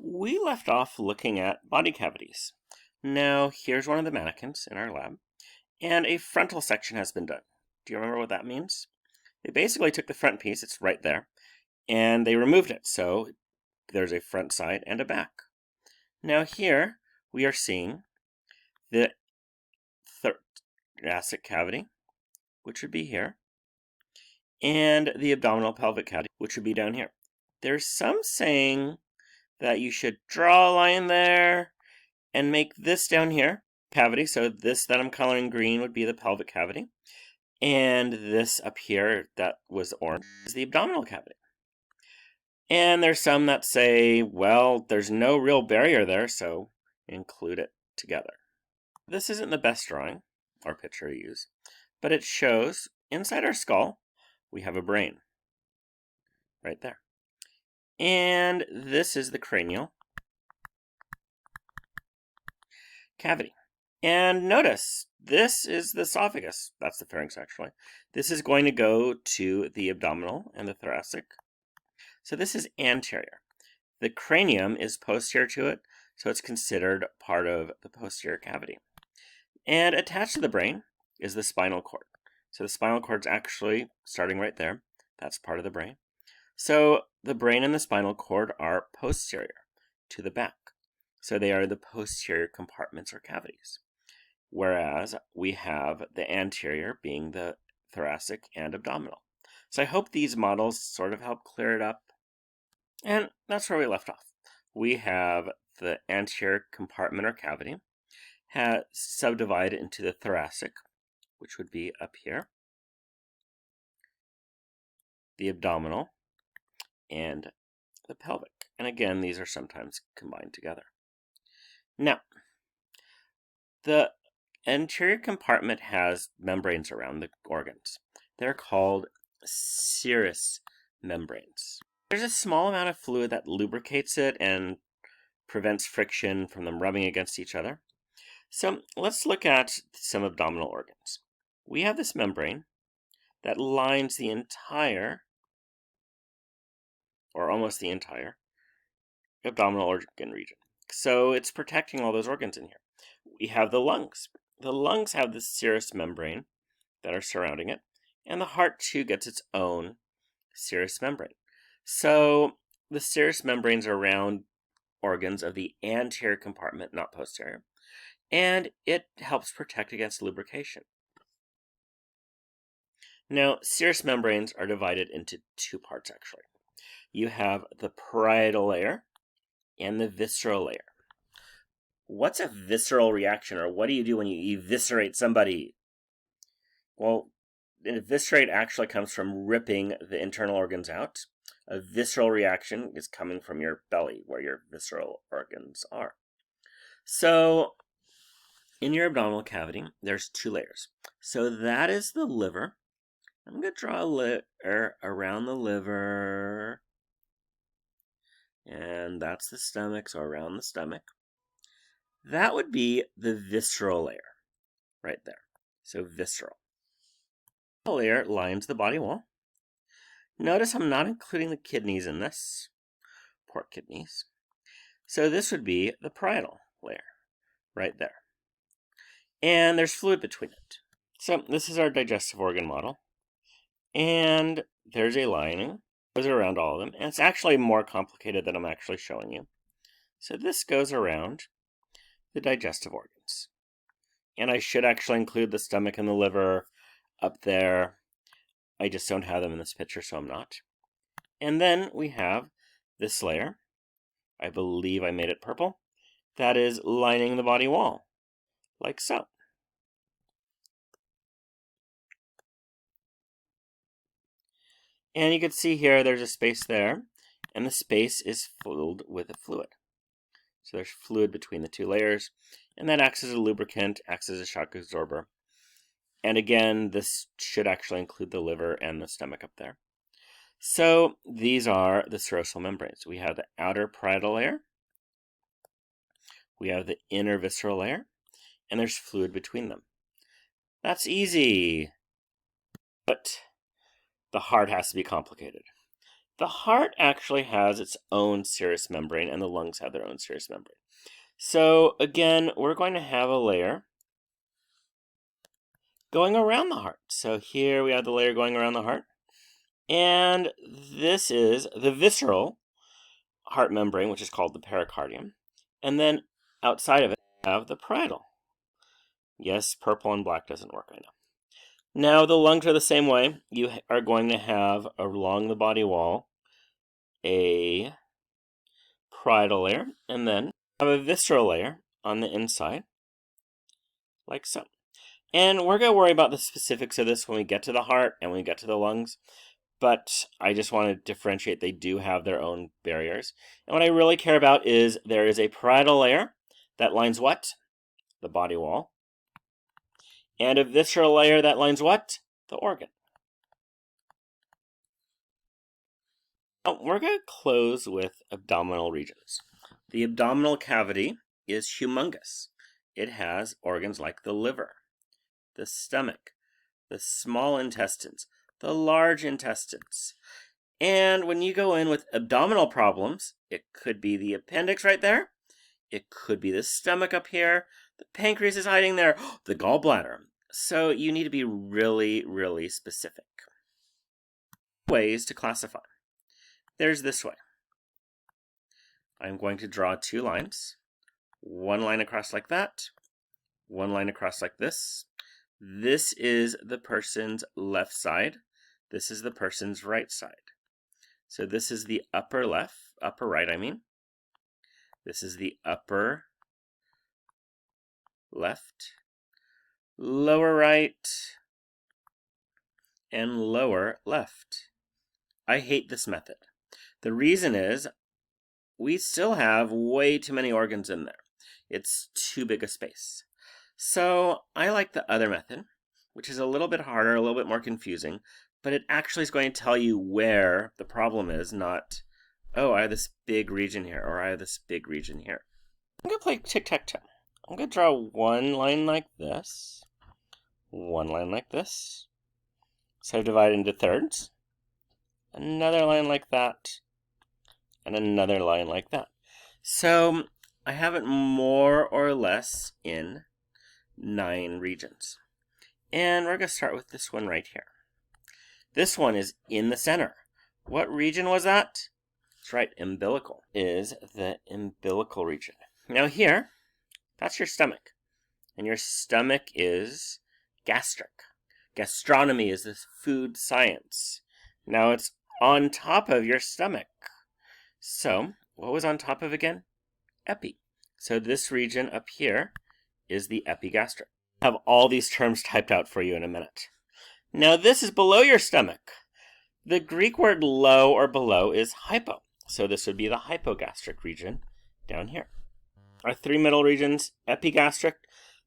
We left off looking at body cavities. Now, here's one of the mannequins in our lab, and a frontal section has been done. Do you remember what that means? They basically took the front piece, it's right there, and they removed it, so there's a front side and a back. Now here, we are seeing the thoracic cavity, which would be here, and the abdominal pelvic cavity, which would be down here. There's some saying that you should draw a line there and make this down here cavity. So this that I'm coloring green would be the pelvic cavity. And this up here that was orange is the abdominal cavity. And there's some that say, well, there's no real barrier there, so include it together. This isn't the best drawing or picture to use, but it shows inside our skull, we have a brain right there. And this is the cranial cavity. And notice, this is the esophagus. That's the pharynx, actually. This is going to go to the abdominal and the thoracic. So this is anterior. The cranium is posterior to it, so it's considered part of the posterior cavity. And attached to the brain is the spinal cord. So the spinal cord's actually starting right there. That's part of the brain. So the brain and the spinal cord are posterior to the back. So they are the posterior compartments or cavities. Whereas we have the anterior being the thoracic and abdominal. So I hope these models sort of help clear it up. And that's where we left off. We have the anterior compartment or cavity subdivided into the thoracic, which would be up here, the abdominal, and the pelvic. And again, these are sometimes combined together. Now, the anterior compartment has membranes around the organs. They're called serous membranes. There's a small amount of fluid that lubricates it and prevents friction from them rubbing against each other. So let's look at some abdominal organs. We have this membrane that lines the entire, or almost the entire, abdominal organ region. So it's protecting all those organs in here. We have the lungs. The lungs have this serous membrane that are surrounding it, and the heart too gets its own serous membrane. So the serous membranes are around organs of the anterior compartment, not posterior, and it helps protect against lubrication. Now, serous membranes are divided into two parts, actually. You have the parietal layer and the visceral layer. What's a visceral reaction, or what do you do when you eviscerate somebody? Well, an eviscerate actually comes from ripping the internal organs out. A visceral reaction is coming from your belly, where your visceral organs are. So, in your abdominal cavity, there's two layers. So that is the liver. I'm going to draw a layer around the liver. And that's the stomach, so around the stomach. That would be the visceral layer, right there. So visceral. The layer lines the body wall. Notice I'm not including the kidneys in this. Poor kidneys. So this would be the parietal layer, right there. And there's fluid between it. So this is our digestive organ model. And there's a lining. Goes around all of them. And it's actually more complicated than I'm actually showing you. So this goes around the digestive organs. And I should actually include the stomach and the liver up there. I just don't have them in this picture, so I'm not. And then we have this layer. I believe I made it purple. That is lining the body wall, like so. And you can see here there's a space there, and the space is filled with a fluid. So there's fluid between the two layers, and that acts as a lubricant, acts as a shock absorber. And again, this should actually include the liver and the stomach up there. So these are the serosal membranes. We have the outer parietal layer, we have the inner visceral layer, and there's fluid between them. That's easy, but the heart has to be complicated. The heart actually has its own serous membrane, and the lungs have their own serous membrane. So again, we're going to have a layer going around the heart. So here we have the layer going around the heart. And this is the visceral heart membrane, which is called the pericardium. And then outside of it, we have the parietal. Yes, purple and black doesn't work, I know. Now, the lungs are the same way. You are going to have along the body wall a parietal layer, and then have a visceral layer on the inside, like so. And we're going to worry about the specifics of this when we get to the heart and when we get to the lungs. But I just want to differentiate. They do have their own barriers. And what I really care about is there is a parietal layer that lines what? The body wall. And a visceral layer that lines what? The organ. Now, we're going to close with abdominal regions. The abdominal cavity is humongous. It has organs like the liver, the stomach, the small intestines, the large intestines. And when you go in with abdominal problems, it could be the appendix right there. It could be the stomach up here. The pancreas is hiding there. The gallbladder. So you need to be really, really specific. Ways to classify. There's this way. I'm going to draw two lines. One line across like that. One line across like this. This is the person's left side. This is the person's right side. So this is the upper left, upper right, I mean. This is the upper left, lower right, and lower left. I hate this method. The reason is we still have way too many organs in there. It's too big a space. So I like the other method, which is a little bit harder, a little bit more confusing, but it actually is going to tell you where the problem is, not, oh, I have this big region here, or I have this big region here. I'm going to play tic-tac-toe. I'm going to draw one line like this, one line like this, so I divide into thirds, another line like that, and another line like that. So I have it more or less in 9 regions. And we're going to start with this one right here. This one is in the center. What region was that? That's right, umbilical is the umbilical region. Now here, that's your stomach. And your stomach is gastric. Gastronomy is this food science. Now it's on top of your stomach. So, what was on top of again? Epi. So this region up here is the epigastric. I'll have all these terms typed out for you in a minute. Now this is below your stomach. The Greek word low or below is hypo. So this would be the hypogastric region down here. Our 3 middle regions, epigastric,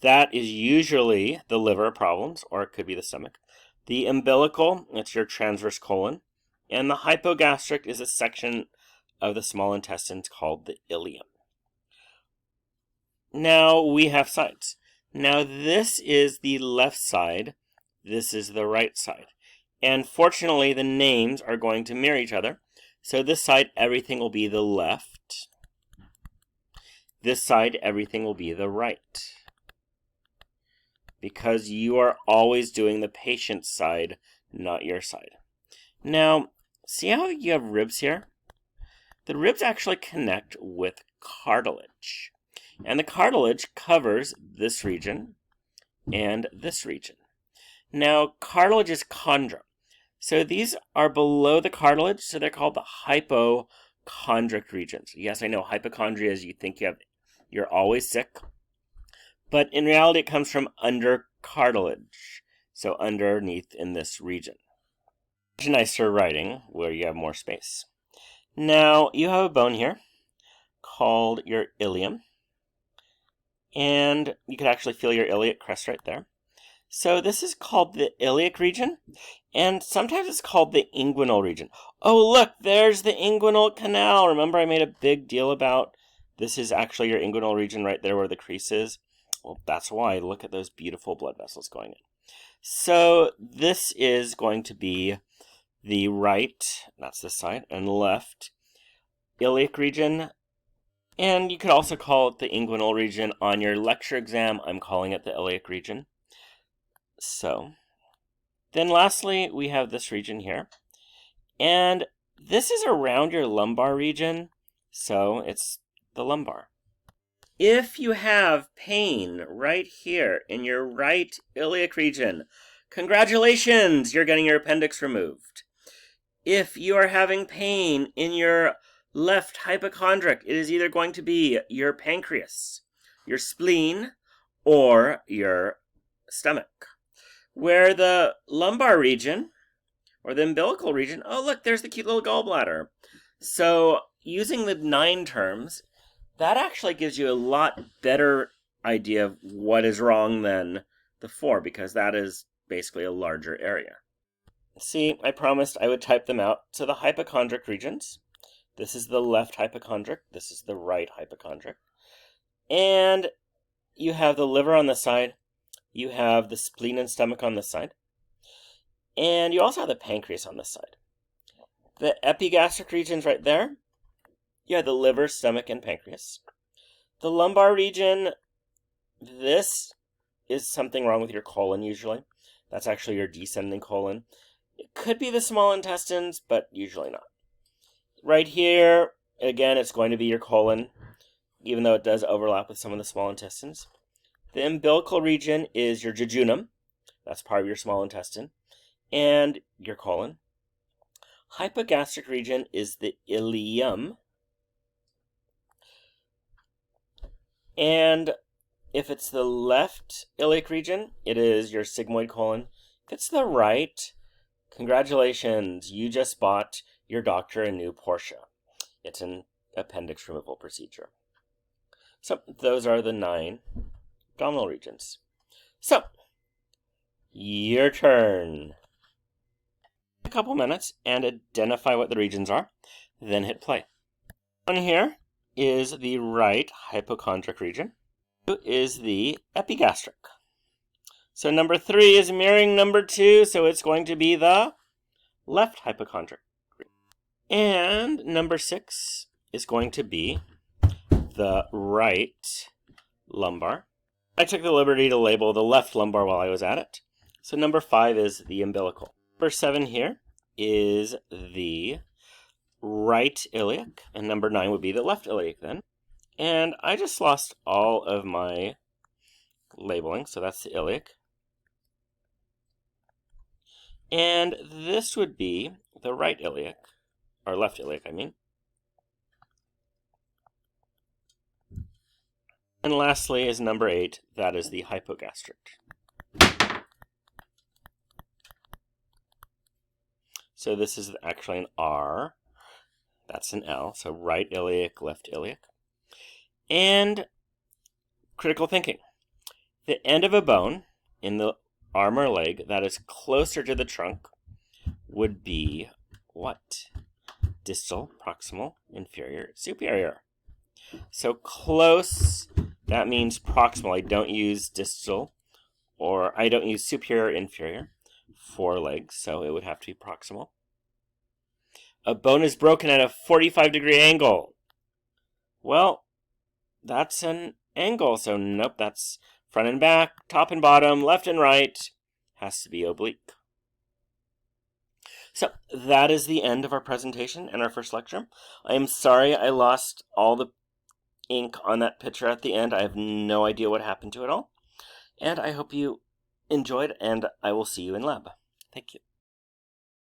that is usually the liver problems, or it could be the stomach. The umbilical, that's your transverse colon. And the hypogastric is a section of the small intestines called the ileum. Now we have sides. Now this is the left side, this is the right side. And fortunately the names are going to mirror each other. So this side everything will be the left. This side everything will be the right. Because you are always doing the patient's side, not your side. Now, see how you have ribs here? The ribs actually connect with cartilage. And the cartilage covers this region and this region. Now, cartilage is chondra. So these are below the cartilage, so they're called the hypochondric regions. Yes, I know hypochondria is you think you're always sick. But in reality, it comes from under cartilage. So underneath in this region. Much nicer writing where you have more space. Now, you have a bone here called your ilium. And you can actually feel your iliac crest right there. So this is called the iliac region, and sometimes it's called the inguinal region. Oh, look, there's the inguinal canal. Remember I made a big deal about this is actually your inguinal region right there where the crease is? Well, that's why. Look at those beautiful blood vessels going in. So this is going to be the right, that's this side, and left iliac region. And you could also call it the inguinal region. On your lecture exam, I'm calling it the iliac region. So, then lastly, we have this region here. And this is around your lumbar region, so it's the lumbar. If you have pain right here in your right iliac region, congratulations, you're getting your appendix removed. If you are having pain in your left hypochondric, it is either going to be your pancreas, your spleen, or your stomach. Where the lumbar region, or the umbilical region, oh look, there's the cute little gallbladder. So using the 9 terms, that actually gives you a lot better idea of what is wrong than the 4, because that is basically a larger area. See, I promised I would type them out. So the hypochondric regions, this is the left hypochondric, this is the right hypochondric. And you have the liver on this side, you have the spleen and stomach on this side, and you also have the pancreas on this side. The epigastric regions right there, you have the liver, stomach, and pancreas. The lumbar region, this is something wrong with your colon usually. That's actually your descending colon. It could be the small intestines, but usually not. Right here, again, it's going to be your colon, even though it does overlap with some of the small intestines. The umbilical region is your jejunum. That's part of your small intestine. And your colon. Hypogastric region is the ileum. And if it's the left iliac region, it is your sigmoid colon. If it's the right, congratulations, you just bought your doctor a new Porsche. It's an appendix removal procedure. So those are the 9 abdominal regions. So, your turn. A couple minutes and identify what the regions are, then hit play. One here is the right hypochondric region. 2 is the epigastric. So number 3 is mirroring number 2, so it's going to be the left hypochondric. And number 6 is going to be the right lumbar. I took the liberty to label the left lumbar while I was at it. So number 5 is the umbilical. Number 7 here is the right iliac, and number 9 would be the left iliac then. And I just lost all of my labeling, so that's the iliac. And this would be the right iliac, or left iliac, I mean. And lastly is number 8, that is the hypogastric. So this is actually an R, that's an L, so right iliac, left iliac. And critical thinking. The end of a bone in the arm or leg that is closer to the trunk would be what? Distal, proximal, inferior, superior. So close, that means proximal. I don't use distal, or I don't use superior, inferior for legs, so it would have to be proximal. A bone is broken at a 45-degree angle. Well, that's an angle, so nope, that's front and back, top and bottom, left and right. Has to be oblique. So that is the end of our presentation and our first lecture. I am sorry I lost all the ink on that picture at the end. I have no idea what happened to it all. And I hope you enjoyed, and I will see you in lab. Thank you.